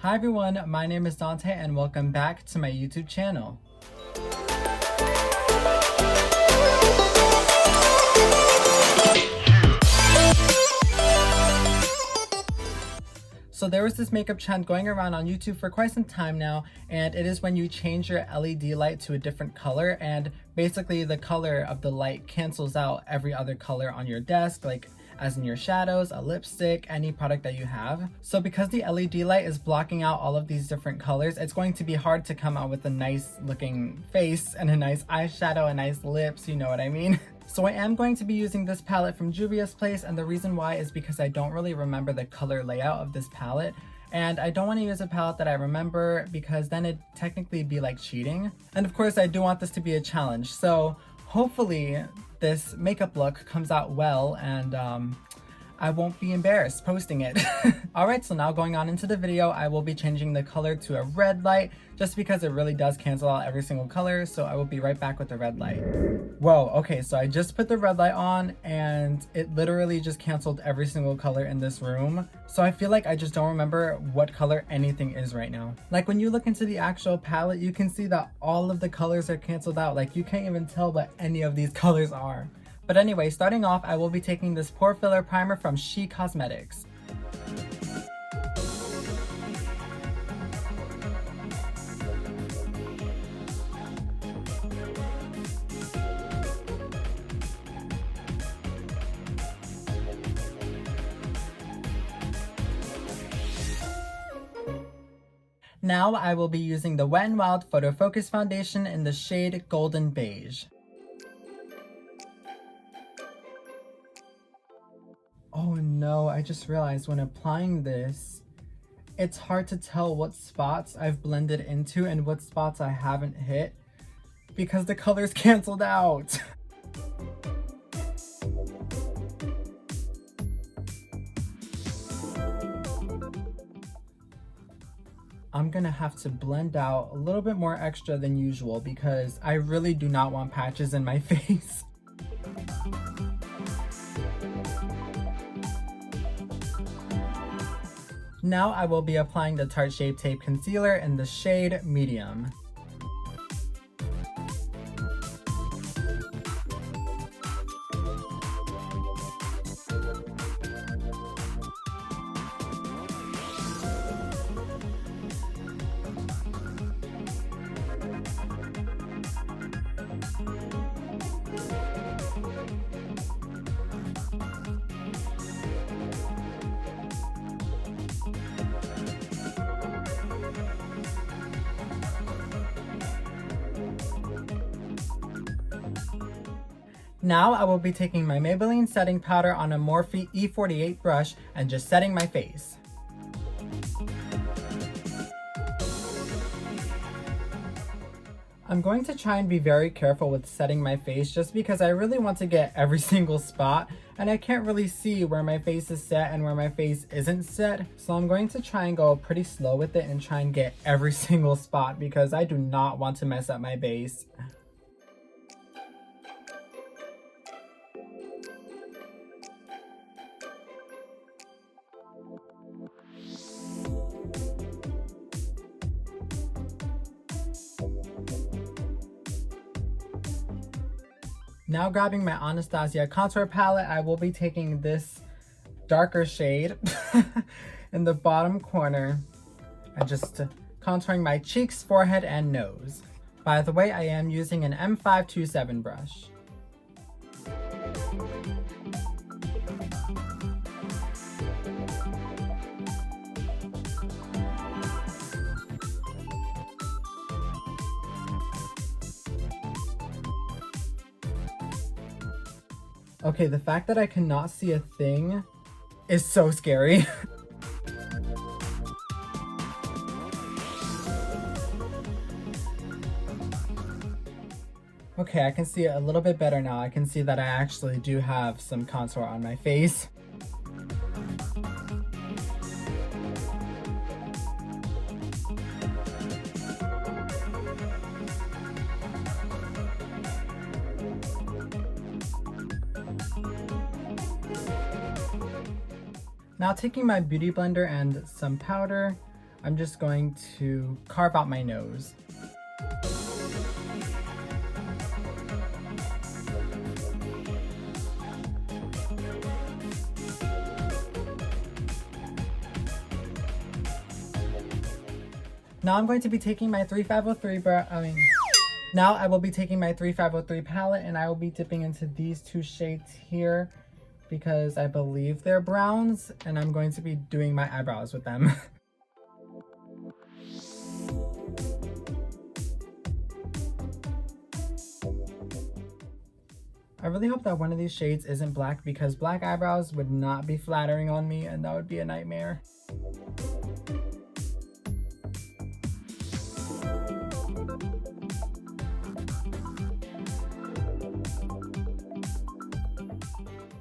Hi everyone, my name is Dante and welcome back to my YouTube channel. So there was this makeup trend going around on YouTube for quite some time now, and it is when you change your LED light to a different color, and basically the color of the light cancels out every other color on your desk, like as in your shadows, a lipstick, any product that you have. So because the LED light is blocking out all of these different colors, it's going to be hard to come out with a nice looking face and a nice eyeshadow and nice lips, you know what I mean? So I am going to be using this palette from Juvia's Place, and the reason why is because I don't really remember the color layout of this palette, and I don't want to use a palette that I remember because then it'd technically be like cheating. And of course I do want this to be a challenge, so hopefully this makeup look comes out well and I won't be embarrassed posting it. Alright, so now going on into the video, I will be changing the color to a red light just because it really does cancel out every single color, so I will be right back with the red light. Whoa, okay, so I just put the red light on and it literally just canceled every single color in this room. So I feel like I just don't remember what color anything is right now. Like when you look into the actual palette, you can see that all of the colors are canceled out. Like you can't even tell what any of these colors are. But anyway, starting off, I will be taking this pore filler primer from She Cosmetics. Now I will be using the Wet n Wild Photo Focus Foundation in the shade Golden Beige. Oh no, I just realized when applying this, it's hard to tell what spots I've blended into and what spots I haven't hit because the color's canceled out. I'm gonna have to blend out a little bit more extra than usual because I really do not want patches in my face. Now I will be applying the Tarte Shape Tape Concealer in the shade Medium. Now I will be taking my Maybelline setting powder on a Morphe E48 brush and just setting my face. I'm going to try and be very careful with setting my face just because I really want to get every single spot and I can't really see where my face is set and where my face isn't set. So I'm going to try and go pretty slow with it and try and get every single spot because I do not want to mess up my base. Now grabbing my Anastasia contour palette, I will be taking this darker shade in the bottom corner and just contouring my cheeks, forehead, and nose. By the way, I am using an M527 brush. Okay, the fact that I cannot see a thing is so scary. Okay, I can see it a little bit better now. I can see that I actually do have some contour on my face. Now taking my beauty blender and some powder, I'm just going to carve out my nose. Now I'm going to be taking my 3503 now I will be taking my 3503 palette, and I will be dipping into these two shades here because I believe they're browns, and I'm going to be doing my eyebrows with them. I really hope that one of these shades isn't black, because black eyebrows would not be flattering on me, and that would be a nightmare.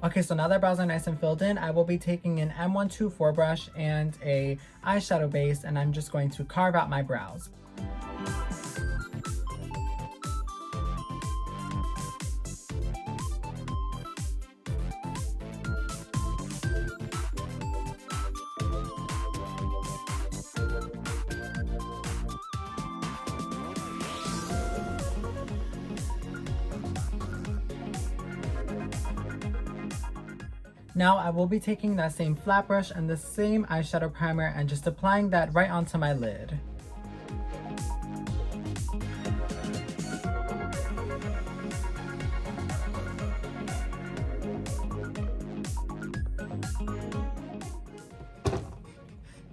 Okay, so now that brows are nice and filled in, I will be taking an M124 brush and a eyeshadow base, and I'm just going to carve out my brows. Now I will be taking that same flat brush and the same eyeshadow primer and just applying that right onto my lid.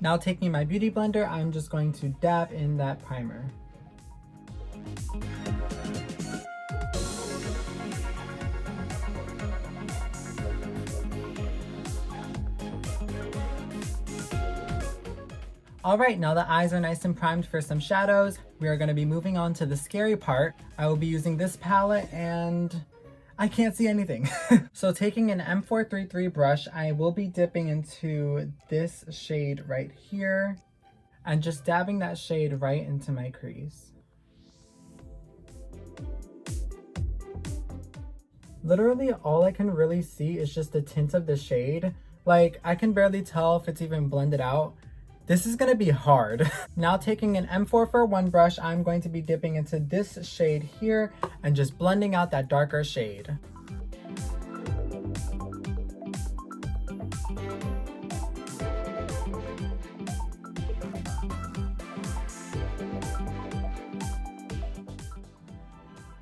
Now taking my beauty blender, I'm just going to dab in that primer. Alright, now the eyes are nice and primed for some shadows, we are going to be moving on to the scary part. I will be using this palette and I can't see anything. So taking an M433 brush, I will be dipping into this shade right here and just dabbing that shade right into my crease. Literally all I can really see is just the tint of the shade. Like, I can barely tell if it's even blended out. This is gonna be hard. Now taking an M441 brush, I'm going to be dipping into this shade here and just blending out that darker shade.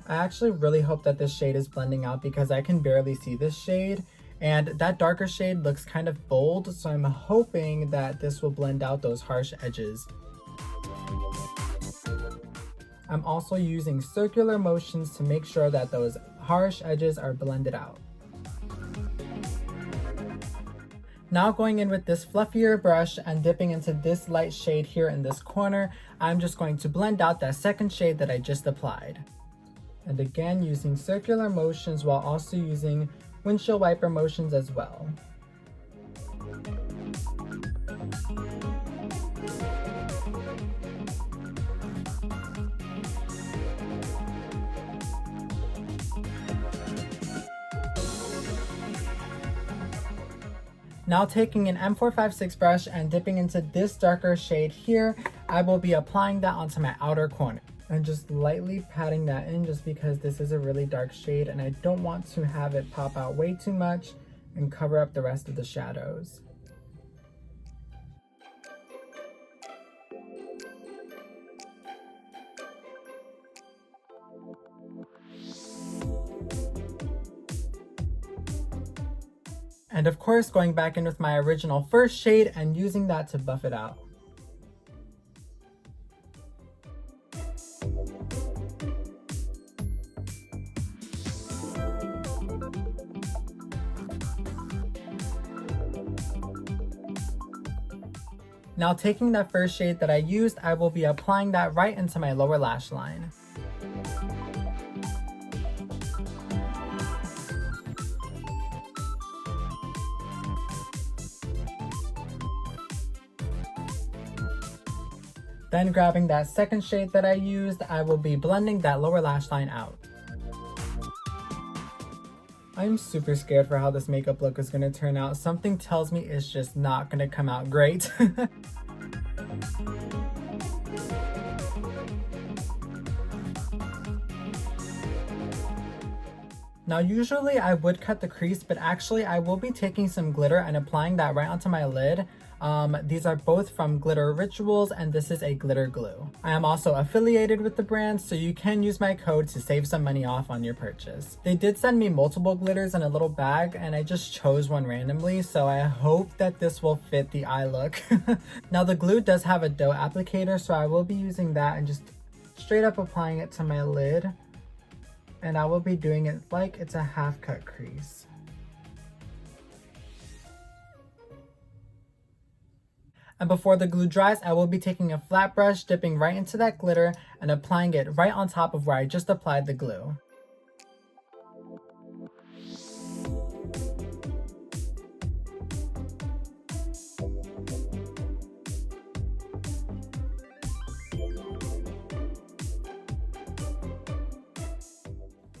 I actually really hope that this shade is blending out because I can barely see this shade. And that darker shade looks kind of bold, so I'm hoping that this will blend out those harsh edges. I'm also using circular motions to make sure that those harsh edges are blended out. Now going in with this fluffier brush and dipping into this light shade here in this corner, I'm just going to blend out that second shade that I just applied. And again, using circular motions while also using windshield wiper motions as well. Now taking an M456 brush and dipping into this darker shade here, I will be applying that onto my outer corner. And just lightly patting that in just because this is a really dark shade and I don't want to have it pop out way too much and cover up the rest of the shadows. And of course, going back in with my original first shade and using that to buff it out. Now taking that first shade that I used, I will be applying that right into my lower lash line. Then grabbing that second shade that I used, I will be blending that lower lash line out. I'm super scared for how this makeup look is going to turn out. Something tells me it's just not going to come out great. Now usually I would cut the crease, but actually I will be taking some glitter and applying that right onto my lid. These are both from Glitter Rituals and this is a glitter glue. I am also affiliated with the brand, so you can use my code to save some money off on your purchase. They did send me multiple glitters in a little bag and I just chose one randomly, so I hope that this will fit the eye look. Now the glue does have a dough applicator, so I will be using that and just straight up applying it to my lid. And I will be doing it like it's a half cut crease. And before the glue dries, I will be taking a flat brush, dipping right into that glitter and applying it right on top of where I just applied the glue.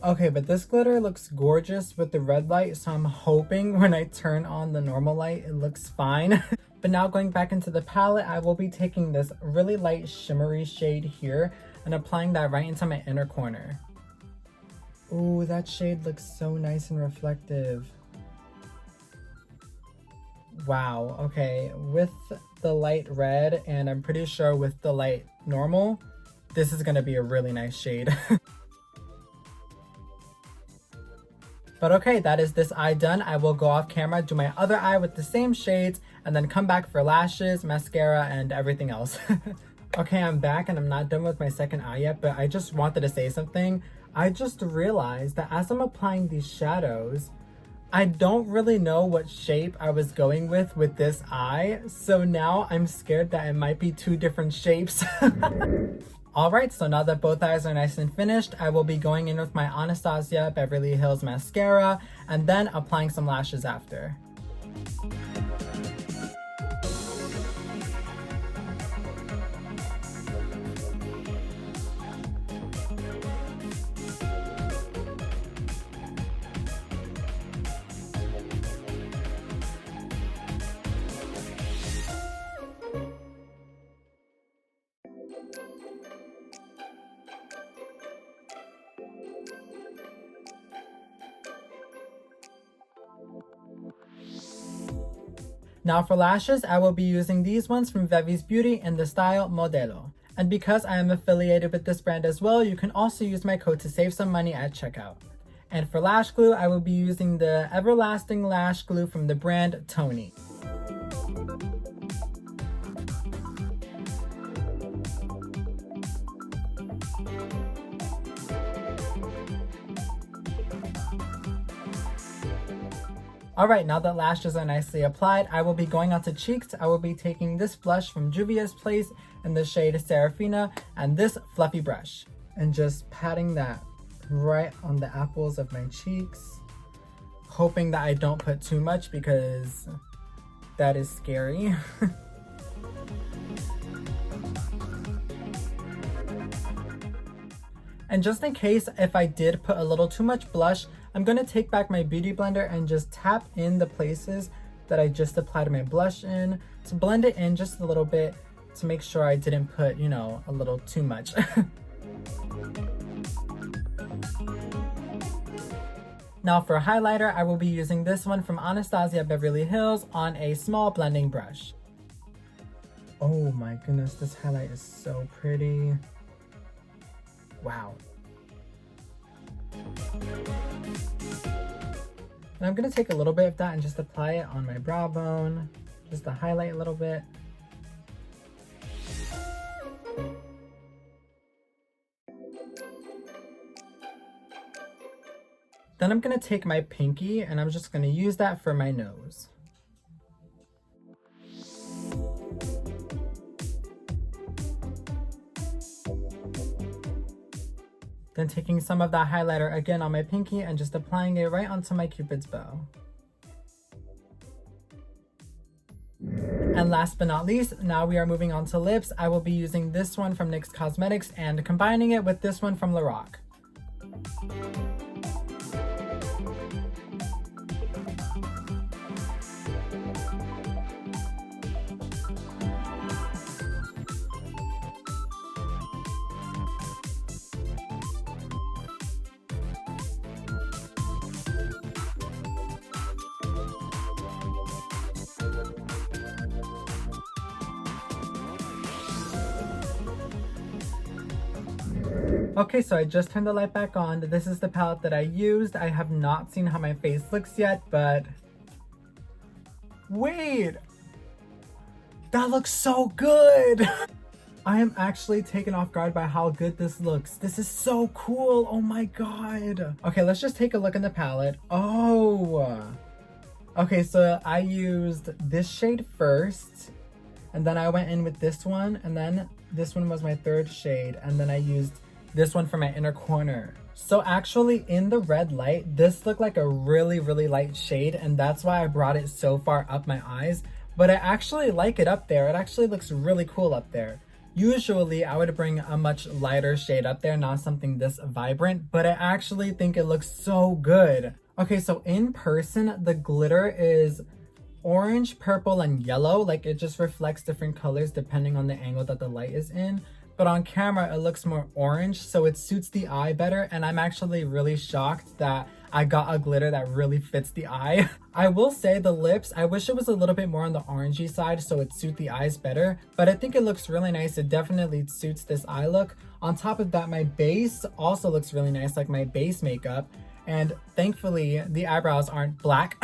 Okay, but this glitter looks gorgeous with the red light, so I'm hoping when I turn on the normal light, it looks fine. But now going back into the palette, I will be taking this really light shimmery shade here and applying that right into my inner corner. Ooh, that shade looks so nice and reflective. Wow, okay, with the light red and I'm pretty sure with the light normal, this is gonna be a really nice shade. But okay, that is this eye done. I will go off camera, do my other eye with the same shades, and then come back for lashes, mascara, and everything else. Okay, I'm back and I'm not done with my second eye yet, but I just wanted to say something. I just realized that as I'm applying these shadows, I don't really know what shape I was going with this eye. So now I'm scared that it might be two different shapes. Alright, so now that both eyes are nice and finished, I will be going in with my Anastasia Beverly Hills mascara and then applying some lashes after. Now for lashes, I will be using these ones from Vevi's Beauty in the style Modelo. And because I am affiliated with this brand as well, you can also use my code to save some money at checkout. And for lash glue, I will be using the Everlasting Lash Glue from the brand Tony. Alright, now that lashes are nicely applied, I will be going onto cheeks. I will be taking this blush from Juvia's Place in the shade Serafina and this fluffy brush. And just patting that right on the apples of my cheeks. Hoping that I don't put too much because that is scary. And just in case if I did put a little too much blush, I'm going to take back my beauty blender and just tap in the places that I just applied my blush in to blend it in just a little bit to make sure I didn't put, you know, a little too much. Now for highlighter, I will be using this one from Anastasia Beverly Hills on a small blending brush. Oh my goodness, this highlight is so pretty. Wow. And I'm going to take a little bit of that and just apply it on my brow bone, just to highlight a little bit. Then I'm going to take my pinky and I'm just going to use that for my nose. Then taking some of that highlighter again on my pinky and just applying it right onto my Cupid's bow. And last but not least, now we are moving on to lips. I will be using this one from NYX Cosmetics and combining it with this one from Lorac. Okay, so I just turned the light back on. This is the palette that I used. I have not seen how my face looks yet, but wait, that looks so good. I am actually taken off guard by how good this looks. This is so cool. Oh my god. Okay, let's just take a look in the palette. Oh. Okay, so I used this shade first, and then I went in with this one, and then this one was my third shade, and then I used this one for my inner corner. So actually in the red light, this looked like a really, really light shade, and that's why I brought it so far up my eyes. But I actually like it up there. It actually looks really cool up there. Usually I would bring a much lighter shade up there, not something this vibrant, but I actually think it looks so good. Okay, so in person, the glitter is orange, purple, and yellow. Like it just reflects different colors depending on the angle that the light is in. But on camera, it looks more orange, so it suits the eye better. And I'm actually really shocked that I got a glitter that really fits the eye. I will say the lips, I wish it was a little bit more on the orangey side so it suit the eyes better, but I think it looks really nice. It definitely suits this eye look. On top of that, my base also looks really nice, like my base makeup. And thankfully, the eyebrows aren't black.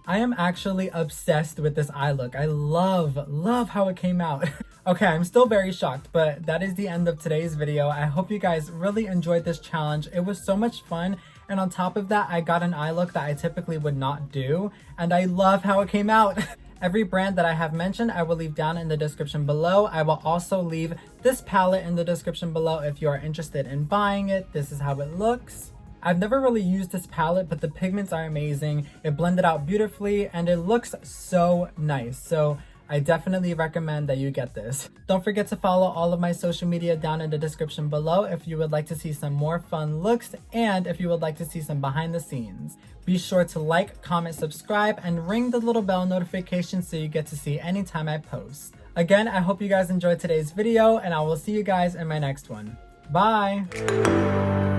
I am actually obsessed with this eye look. I love how it came out. Okay, I'm still very shocked, but that is the end of today's video. I hope you guys really enjoyed this challenge. It was so much fun. And on top of that, I got an eye look that I typically would not do. And I love how it came out. Every brand that I have mentioned, I will leave down in the description below. I will also leave this palette in the description below if you are interested in buying it. This is how it looks. I've never really used this palette, but the pigments are amazing. It blended out beautifully and it looks so nice. So I definitely recommend that you get this. Don't forget to follow all of my social media down in the description below if you would like to see some more fun looks and if you would like to see some behind the scenes. Be sure to like, comment, subscribe, and ring the little bell notification so you get to see anytime I post. Again, I hope you guys enjoyed today's video and I will see you guys in my next one. Bye!